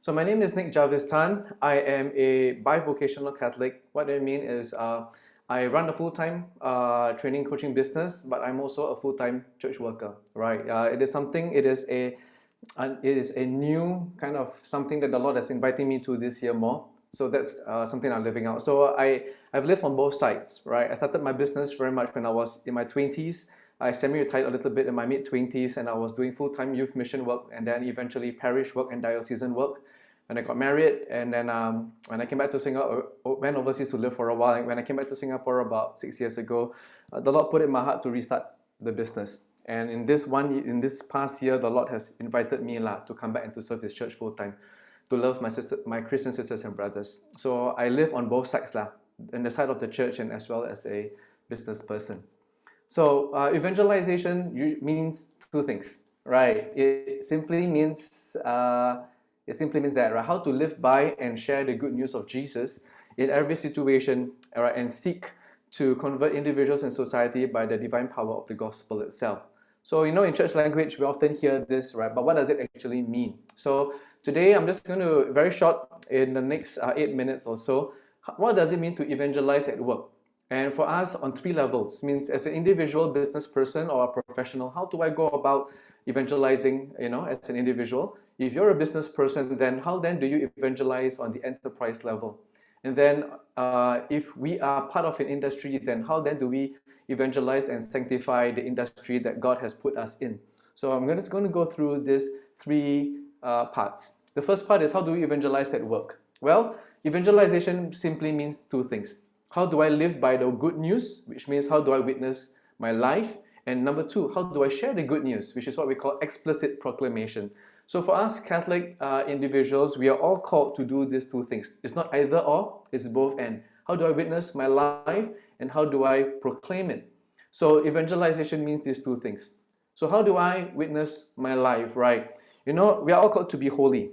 So my name is Jarvis Tan. I am a bivocational Catholic. What I mean is I run a full-time training coaching business, but I'm also a full-time church worker, right? It is a new kind of something that the Lord has invited me to this year more. So that's something I'm living out. I've lived on both sides, right? I started my business very much when I was in my 20s. I semi-retired a little bit in my mid-20s, and I was doing full-time youth mission work and then eventually parish work and diocesan work. And I got married, and then when I came back to Singapore, went overseas to live for a while. And when I came back to Singapore about 6 years ago, the Lord put it in my heart to restart the business. And in this past year, the Lord has invited me to come back and to serve His church full time, to love my Christian sisters and brothers. So I live on both sides on the side of the church and as well as a business person. So evangelization means two things, right? It simply means that, right, how to live by and share the good news of Jesus in every situation, right, and seek to convert individuals and society by the divine power of the gospel itself. So, in church language, we often hear this, right? But what does it actually mean? So today, I'm just going to, very short, in the next 8 minutes or so, what does it mean to evangelize at work? And for us, on 3 levels, means as an individual business person or a professional, how do I go about evangelizing, as an individual? If you're a business person, then how then do you evangelize on the enterprise level? And then if we are part of an industry, then how then do we evangelize and sanctify the industry that God has put us in? So I'm just going to go through these 3 parts. The first part is, how do we evangelize at work? Well, evangelization simply means 2 things. How do I live by the good news, which means how do I witness my life? And number 2, how do I share the good news, which is what we call explicit proclamation. So for us Catholic individuals, we are all called to do these 2 things. It's not either or, it's both and. How do I witness my life and how do I proclaim it? So evangelization means these 2 things. So how do I witness my life, right? We are all called to be holy.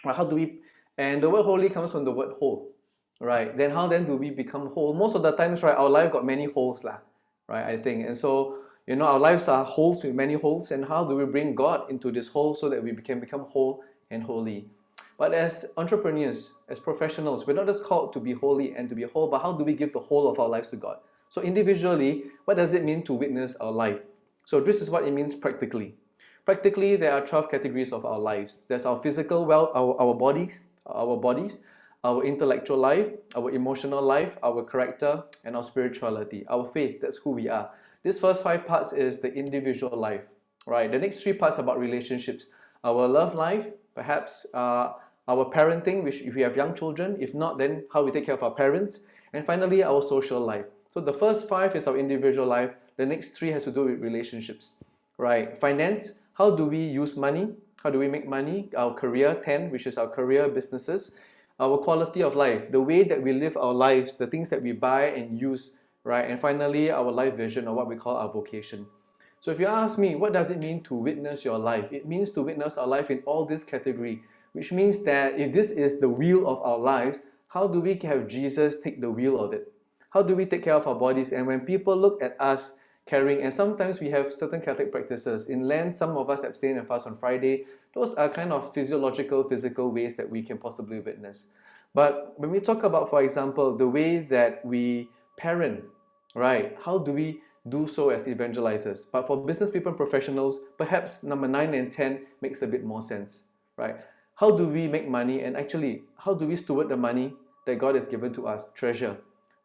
How do we, and the word holy comes from the word whole, right? Then how then do we become whole? Most of the times, right, our life got many holes, right, I think. And so, our lives are holes with many holes, and how do we bring God into this hole so that we can become whole and holy? But as entrepreneurs, as professionals, we're not just called to be holy and to be whole, but how do we give the whole of our lives to God? So individually, what does it mean to witness our life? So this is what it means practically. Practically, there are 12 categories of our lives. There's our physical, our bodies, our intellectual life, our emotional life, our character, and our spirituality, our faith. That's who we are. This first 5 parts is the individual life, right? The next 3 parts about relationships. Our love life, perhaps our parenting, which if we have young children. If not, then how we take care of our parents. And finally, our social life. So the first 5 is our individual life. The next 3 has to do with relationships, right? Finance, how do we use money? How do we make money? Our career, 10, which is our career businesses. Our quality of life, the way that we live our lives, the things that we buy and use, right? And finally, our life vision, or what we call our vocation. So if you ask me, what does it mean to witness your life? It means to witness our life in all this category, which means that if this is the wheel of our lives, how do we have Jesus take the wheel of it? How do we take care of our bodies? And when people look at us carrying, and sometimes we have certain Catholic practices. In Lent, some of us abstain and fast on Friday. Those are kind of physical ways that we can possibly witness. But when we talk about, for example, the way that we parent, right? How do we do so as evangelizers? But for business people and professionals, perhaps number 9 and 10 makes a bit more sense, right? How do we make money, and actually, how do we steward the money that God has given to us, treasure?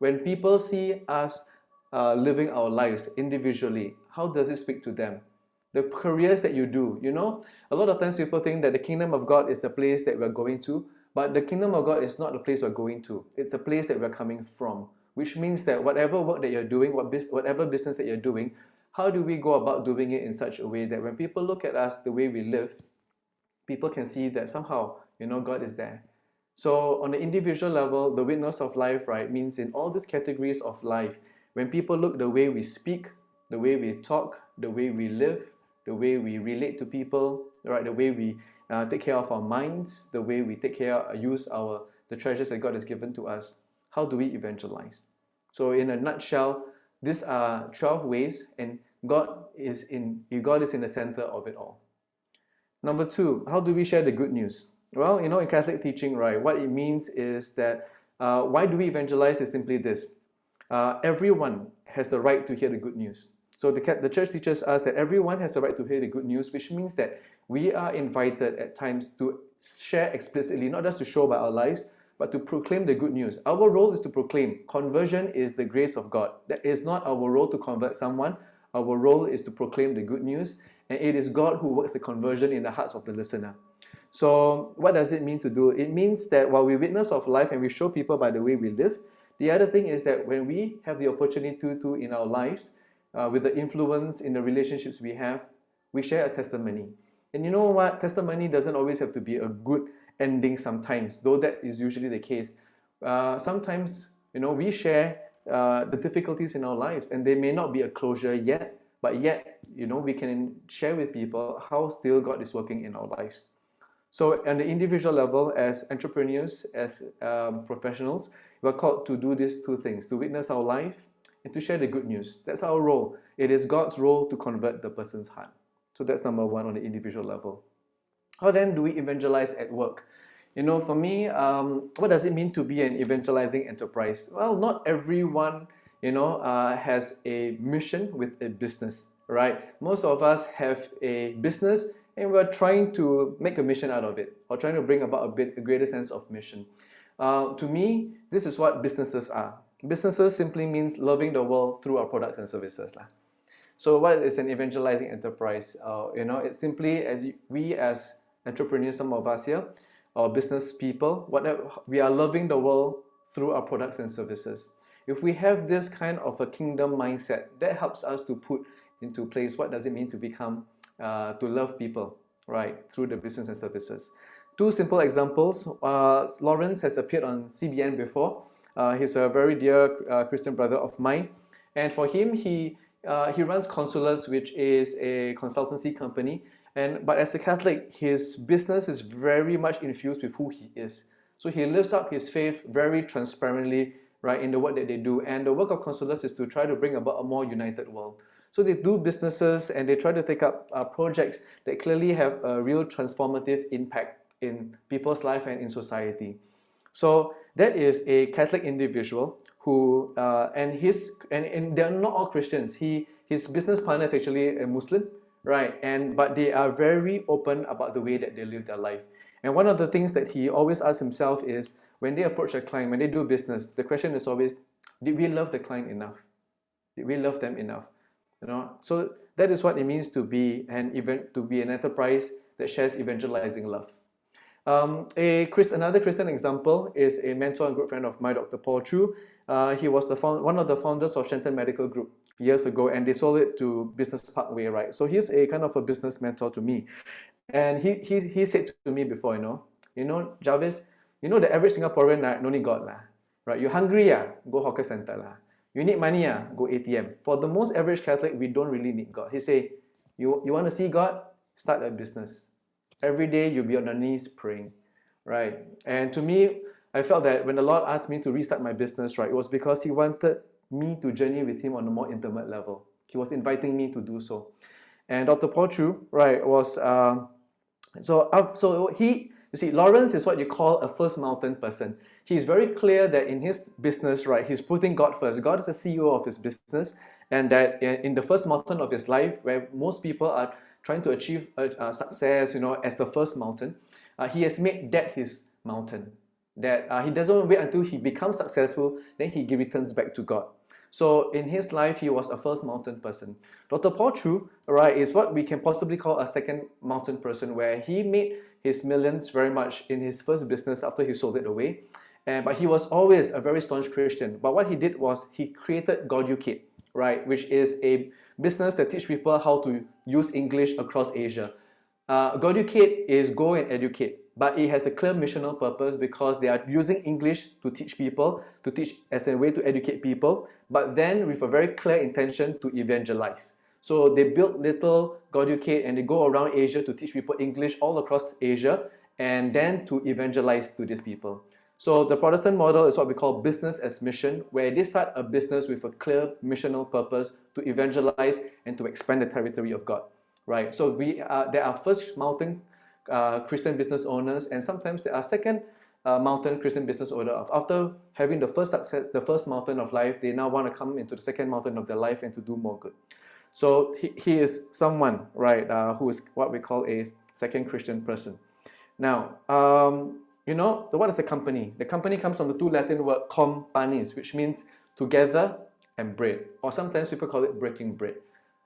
When people see us living our lives individually, how does it speak to them? The careers that you do, a lot of times people think that the kingdom of God is the place that we're going to, but the kingdom of God is not the place we're going to. It's a place that we're coming from, which means that whatever work that you're doing, whatever business that you're doing, how do we go about doing it in such a way that when people look at us, the way we live, people can see that somehow, God is there. So on the individual level, the witness of life, right, means in all these categories of life, when people look the way we speak, the way we talk, the way we live, the way we relate to people, right, the way we take care of our minds, the way we use the treasures that God has given to us, how do we evangelize? So in a nutshell, these are 12 ways, and God is in the center of it all. Number 2, how do we share the good news? Well, in Catholic teaching, right, what it means is that why do we evangelize is simply this. Everyone has the right to hear the good news. So the church teaches us that everyone has the right to hear the good news, which means that we are invited at times to share explicitly, not just to show by our lives, but to proclaim the good news. Our role is to proclaim. Conversion is the grace of God. That is not our role to convert someone. Our role is to proclaim the good news, and it is God who works the conversion in the hearts of the listener. So what does it mean to do? It means that while we witness of life and we show people by the way we live, the other thing is that when we have the opportunity to in our lives, with the influence in the relationships we have, we share a testimony. And you know what? Testimony doesn't always have to be a good ending sometimes, though that is usually the case. Sometimes, we share the difficulties in our lives, and they may not be a closure yet, but yet, we can share with people how still God is working in our lives. So on the individual level, as entrepreneurs, as professionals, we're called to do these two things, to witness our life and to share the good news. That's our role. It is God's role to convert the person's heart. So that's number one on the individual level. How then do we evangelize at work? For me, what does it mean to be an evangelizing enterprise? Well, not everyone, has a mission with a business, right? Most of us have a business and we're trying to make a mission out of it, or trying to bring about a greater sense of mission. To me, this is what businesses are. Businesses simply means loving the world through our products and services. So what is an evangelizing enterprise? It's simply we as entrepreneurs, some of us here, or business people, we are loving the world through our products and services. If we have this kind of a kingdom mindset, that helps us to put into place what does it mean to become, to love people, right, through the business and services. Two simple examples. Lawrence has appeared on CBN before. He's a very dear Christian brother of mine, and for him, he runs Consulates, which is a consultancy company. But as a Catholic, his business is very much infused with who he is. So he lives up his faith very transparently, right, in the work that they do. And the work of Consulates is to try to bring about a more united world. So they do businesses and they try to take up projects that clearly have a real transformative impact in people's life and in society. So that is a Catholic individual who, and they're not all Christians. His business partner is actually a Muslim, right? But they are very open about the way that they live their life. And one of the things that he always asks himself is, when they approach a client, when they do business, the question is always, did we love the client enough? Did we love them enough? So that is what it means to be an enterprise that shares evangelizing love. Another Christian example is a mentor and good friend of mine, Dr. Paul Chu. He was one of the founders of Shenton Medical Group years ago, and they sold it to Business Parkway, right? So he's a kind of a business mentor to me. And he said to me before, Jarvis, the average Singaporean, no need God lah, right? You hungry, go hawker center lah. You need money, go ATM. For the most average Catholic, we don't really need God. He say, you want to see God? Start a business. Every day you'll be on your knees praying, right? And to me, I felt that when the Lord asked me to restart my business, right, it was because He wanted me to journey with Him on a more intimate level. He was inviting me to do so. And Dr. Paul Chu, right, was Lawrence is what you call a first mountain person. He's very clear that in his business, right, he's putting God first. God is the CEO of his business, and that in the first mountain of his life, where most people are trying to achieve success, as the first mountain, he has made that his mountain. That he doesn't wait until he becomes successful, then he returns back to God. So in his life, he was a first mountain person. Dr. Paul Chu, right, is what we can possibly call a second mountain person, where he made his millions very much in his first business after he sold it away. But he was always a very staunch Christian. But what he did was he created GodUcate, right, which is a business that teaches people how to use English across Asia. GodUcate is go and educate, but it has a clear missional purpose because they are using English to teach people, to teach as a way to educate people, but then with a very clear intention to evangelize. So they built little GodUcate and they go around Asia to teach people English all across Asia and then to evangelize to these people. So the Protestant model is what we call business as mission, where they start a business with a clear missional purpose to evangelize and to expand the territory of God. Right? So there are first mountain Christian business owners, and sometimes there are second mountain Christian business owner. After having the first success, the first mountain of life, they now want to come into the second mountain of their life and to do more good. So he is someone, right, who is what we call a second Christian person. Now, what is a company? The company comes from the two Latin word companis, which means together and bread, or sometimes people call it breaking bread.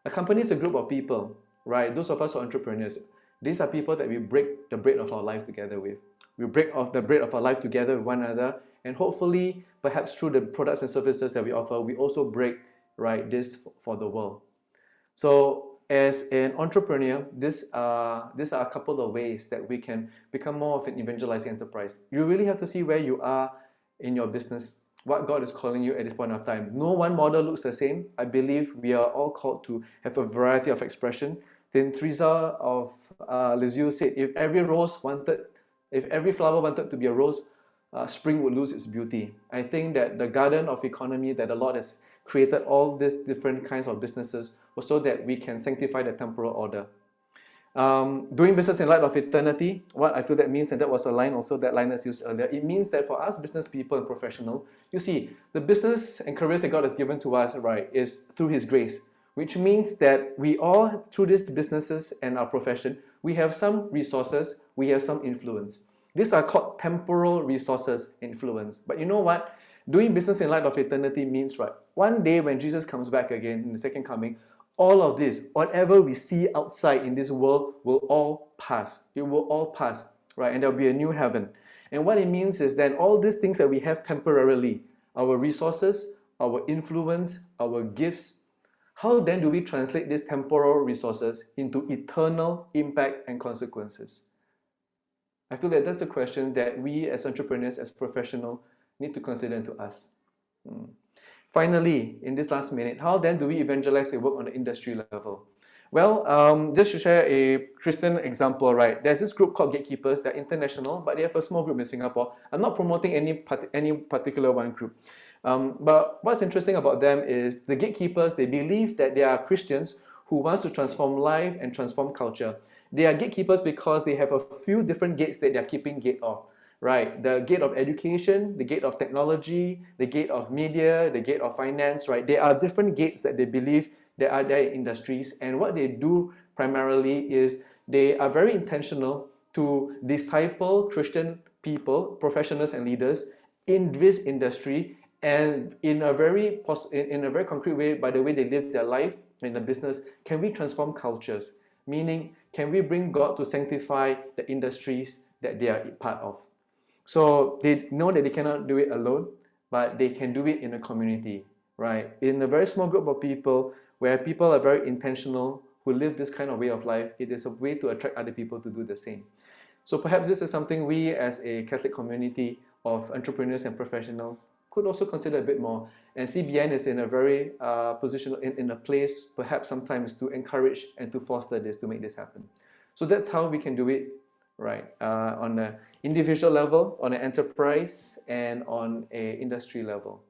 A company is a group of people, right? Those of us who are entrepreneurs, these are people that we break the bread of our life together with. We break off the bread of our life together with one another, and hopefully, perhaps through the products and services that we offer, we also break, right, this for the world. So as an entrepreneur, these are a couple of ways that we can become more of an evangelizing enterprise. You really have to see where you are in your business, what God is calling you at this point of time. No one model looks the same. I believe we are all called to have a variety of expression. Then Teresa of Lisieux said, if every flower wanted to be a rose, spring would lose its beauty. I think that the garden of economy that the Lord has created all these different kinds of businesses was so that we can sanctify the temporal order. Doing business in light of eternity, what I feel that means, and that was a line also that Linus used earlier, it means that for us business people and professional, you see, the business and careers that God has given to us, right, is through His grace, which means that we all, through these businesses and our profession, we have some resources, we have some influence. These are called temporal resources, influence. But you know what? Doing business in light of eternity means, right, one day when Jesus comes back again in the second coming, all of this, whatever we see outside in this world, will all pass. It will all pass, right? And there'll be a new heaven. And what it means is that all these things that we have temporarily, our resources, our influence, our gifts, how then do we translate these temporal resources into eternal impact and consequences? I feel that that's a question that we as entrepreneurs, as professionals, need to consider and to ask. Finally, in this last minute, how then do we evangelize the work on the industry level? Well, just to share a Christian example, right? There's this group called Gatekeepers. They're international, but they have a small group in Singapore. I'm not promoting any particular one group. But what's interesting about them is the Gatekeepers, they believe that they are Christians who wants to transform life and transform culture. They are gatekeepers because they have a few different gates that they're keeping gate of. Right, the gate of education, the gate of technology, the gate of media, the gate of finance, right? There are different gates that they believe that are there in industries, and what they do primarily is they are very intentional to disciple Christian people, professionals and leaders in this industry, and in a very concrete way, by the way they live their life in the business, can we transform cultures? Meaning, can we bring God to sanctify the industries that they are part of? So they know that they cannot do it alone, but they can do it in a community, right? In a very small group of people, where people are very intentional, who live this kind of way of life, it is a way to attract other people to do the same. So perhaps this is something we as a Catholic community of entrepreneurs and professionals could also consider a bit more. And CBN is in a very in a place perhaps sometimes to encourage and to foster this, to make this happen. So that's how we can do it, right? On an individual level, on an enterprise, and on an industry level.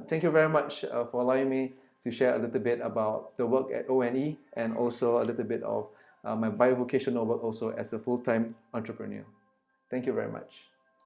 Thank you very much for allowing me to share a little bit about the work at ONE and also a little bit of my bivocational work also as a full-time entrepreneur. Thank you very much.